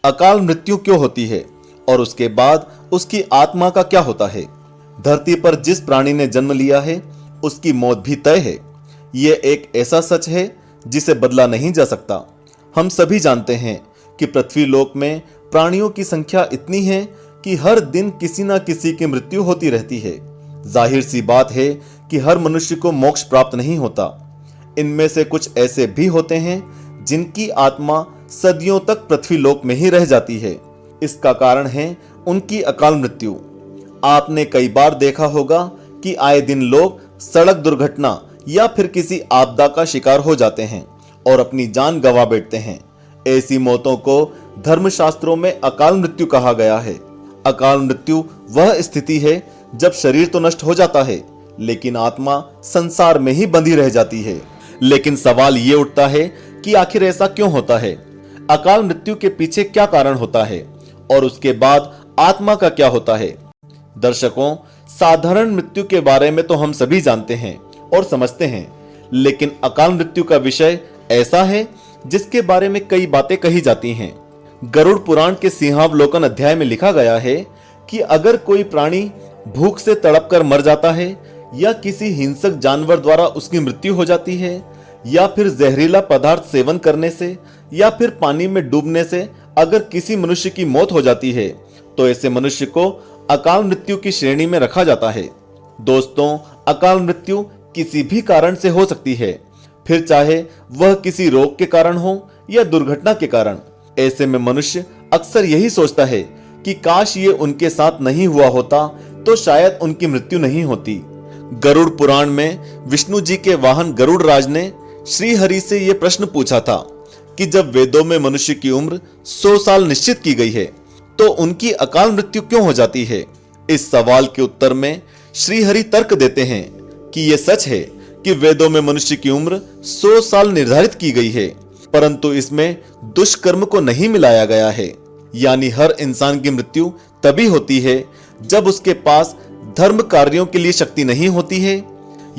अकाल मृत्यु क्यों होती है और उसके बाद उसकी आत्मा का क्या होता है। धरती पर जिस प्राणी ने जन्म लिया है उसकी मौत भी तय है। यह एक ऐसा सच है जिसे बदला नहीं जा सकता। हम सभी जानते हैं कि पृथ्वी लोक में प्राणियों की संख्या इतनी है कि हर दिन किसी न किसी की मृत्यु होती रहती है। जाहिर सी बात है कि हर मनुष्य को मोक्ष प्राप्त नहीं होता। इनमें से कुछ ऐसे भी होते हैं जिनकी आत्मा सदियों तक पृथ्वी लोक में ही रह जाती है। इसका कारण है उनकी अकाल मृत्यु। आपने कई बार देखा होगा कि आए दिन लोग सड़क दुर्घटना या फिर किसी आपदा का शिकार हो जाते हैं और अपनी जान गंवा बैठते हैं। ऐसी मौतों को धर्मशास्त्रों में अकाल मृत्यु कहा गया है। अकाल मृत्यु वह स्थिति है जब शरीर तो नष्ट हो जाता है लेकिन आत्मा संसार में ही बंधी रह जाती है। लेकिन सवाल ये उठता है कि आखिर ऐसा क्यों होता है? अकाल मृत्यु के पीछे क्या कारण होता है और उसके बाद आत्मा का क्या होता है? दर्शकों, साधारण मृत्यु के बारे में तो हम सभी जानते हैं और समझते हैं, लेकिन अकाल मृत्यु का विषय ऐसा है जिसके बारे में कई बातें कही जाती हैं। गरुड़ पुराण के सिंहावलोकन अध्याय में लिखा गया है कि अगर कोई प्राणी भूख से तड़पकर मर जाता है या किसी हिंसक जानवर द्वारा उसकी मृत्यु हो जाती है या फिर जहरीला पदार्थ सेवन करने से या फिर पानी में डूबने से अगर किसी मनुष्य की मौत हो जाती है तो ऐसे मनुष्य को अकाल मृत्यु की श्रेणी में रखा जाता है। दोस्तों, अकाल मृत्यु किसी भी कारण से हो सकती है, फिर चाहे वह किसी रोग के कारण हो या दुर्घटना के कारण। ऐसे में मनुष्य अक्सर यही सोचता है कि काश ये उनके साथ नहीं हुआ होता तो शायद उनकी मृत्यु नहीं होती। गरुड़ पुराण में विष्णु जी के वाहन गरुड़ राज ने श्री हरि से यह प्रश्न पूछा था कि जब वेदों में मनुष्य की उम्र 100 साल निश्चित की गई है तो उनकी अकाल मृत्यु क्यों हो जाती है। इस सवाल के उत्तर में श्री हरि तर्क देते हैं कि यह सच है कि वेदों में मनुष्य की उम्र 100 साल निर्धारित की गई है, परंतु इसमें दुष्कर्म को नहीं मिलाया गया है। यानी हर इंसान की मृत्यु तभी होती है जब उसके पास धर्म कार्यों के लिए शक्ति नहीं होती है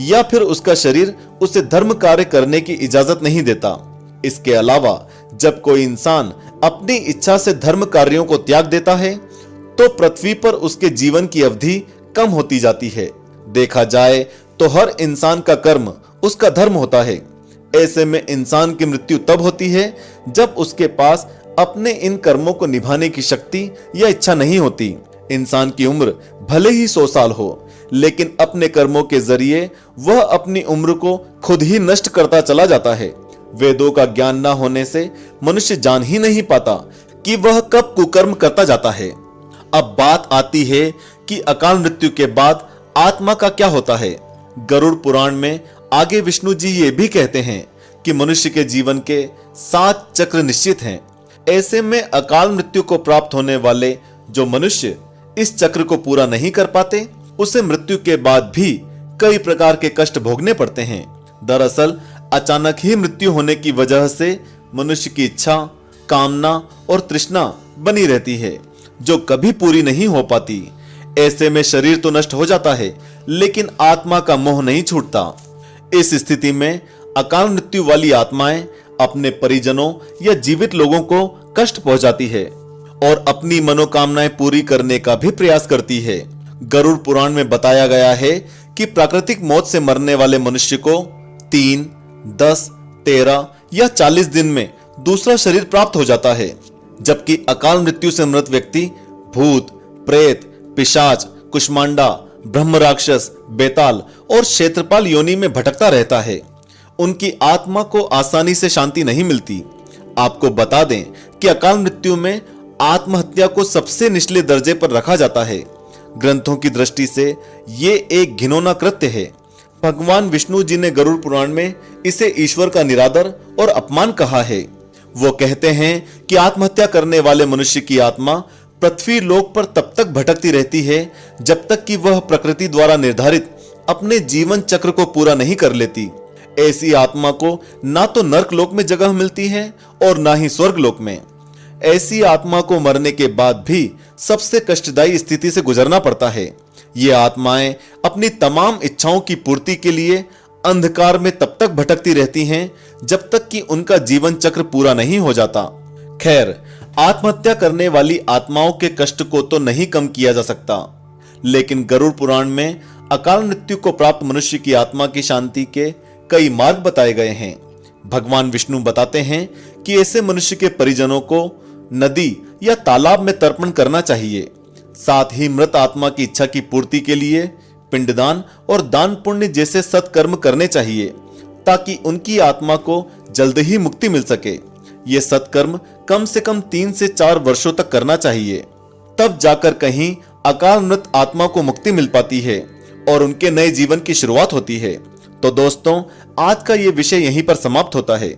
या फिर उसका शरीर उसे धर्म कार्य करने की इजाजत नहीं देता। इसके अलावा जब कोई इंसान अपनी इच्छा से धर्म कार्यों को त्याग देता है तो पृथ्वी पर उसके जीवन की अवधि कम होती जाती है। देखा जाए तो हर इंसान का कर्म उसका धर्म होता है। ऐसे में इंसान की मृत्यु तब होती है जब उसके पास अपने इन कर्मों को निभाने की शक्ति या इच्छा नहीं होती। इंसान की उम्र भले ही 100 साल हो, लेकिन अपने कर्मों के जरिए वह अपनी उम्र को खुद ही नष्ट करता चला जाता है। वेदों का ज्ञान न होने से मनुष्य जान ही नहीं पाता कि वह कब कुकर्म करता जाता है। अब बात आती है कि अकाल मृत्यु के बाद आत्मा का क्या होता है। गरुड़ पुराण में आगे विष्णु जी ये भी कहते हैं कि मनुष्य के जीवन के 7 चक्र निश्चित हैं। ऐसे में अकाल मृत्यु को प्राप्त होने वाले जो मनुष्य इस चक्र को पूरा नहीं कर पाते उसे मृत्यु के बाद भी कई प्रकार के कष्ट भोगने पड़ते हैं। दरअसल अचानक ही मृत्यु होने की वजह से मनुष्य की इच्छा, कामना और तृष्णा बनी रहती है जो कभी पूरी नहीं हो पाती। ऐसे में शरीर तो नष्ट हो जाता है लेकिन आत्मा का मोह नहीं छूटता। इस स्थिति में अकाल मृत्यु वाली आत्माएं अपने परिजनों या जीवित लोगों को कष्ट पहुंचाती है और अपनी मनोकामनाएं पूरी करने का भी प्रयास करती है। गरुड़ पुराण में बताया गया है कि प्राकृतिक मौत से मरने वाले मनुष्य को 3, 10, 13 या 40 दिन में दूसरा शरीर प्राप्त हो जाता है, जबकि अकाल मृत्यु से मृत व्यक्ति भूत, प्रेत, पिशाच, कुष्मांडा, ब्रह्म राक्षस, बेताल और क्षेत्रपाल योनि में भटकता रहता है। उनकी आत्मा को आसानी से शांति नहीं मिलती। आपको बता दें कि अकाल मृत्यु में आत्महत्या को सबसे निचले दर्जे पर रखा जाता है। ग्रंथों की दृष्टि से ये एक घिनौना कृत्य है। भगवान विष्णु जी ने गरुड़ पुराण में इसे ईश्वर का निरादर और अपमान कहा है। वो कहते हैं कि आत्महत्या करने वाले मनुष्य की आत्मा पृथ्वी लोक पर तब तक भटकती रहती है जब तक कि वह प्रकृति द्वारा निर्धारित अपने जीवन चक्र को पूरा नहीं कर लेती। ऐसी आत्मा को ना तो नर्क लोक में जगह मिलती है और ना ही स्वर्ग लोक में। ऐसी आत्मा को मरने के बाद भी सबसे कष्टदायी स्थिति से गुजरना पड़ता है। ये आत्माएं अपनी तमाम इच्छाओं की पूर्ति के लिए अंधकार में तब तक भटकती रहती हैं जब तक कि उनका जीवन चक्र पूरा नहीं हो जाता। खैर, आत्महत्या करने वाली आत्माओं के कष्ट को तो नहीं कम किया जा सकता, लेकिन गरुड़ पुराण में अकाल मृत्यु को प्राप्त मनुष्य की आत्मा की शांति के कई मार्ग बताए गए हैं। भगवान विष्णु बताते हैं कि ऐसे मनुष्य के परिजनों को नदी या तालाब में तर्पण करना चाहिए। साथ ही मृत आत्मा की इच्छा की पूर्ति के लिए पिंडदान और दान पुण्य जैसे सत्कर्म करने चाहिए, ताकि उनकी आत्मा को जल्द ही मुक्ति मिल सके। ये सत्कर्म कम से कम 3 से 4 वर्षों तक करना चाहिए, तब जाकर कहीं अकाल मृत आत्मा को मुक्ति मिल पाती है और उनके नए जीवन की शुरुआत होती है। तो दोस्तों, आज का ये विषय यहीं पर समाप्त होता है।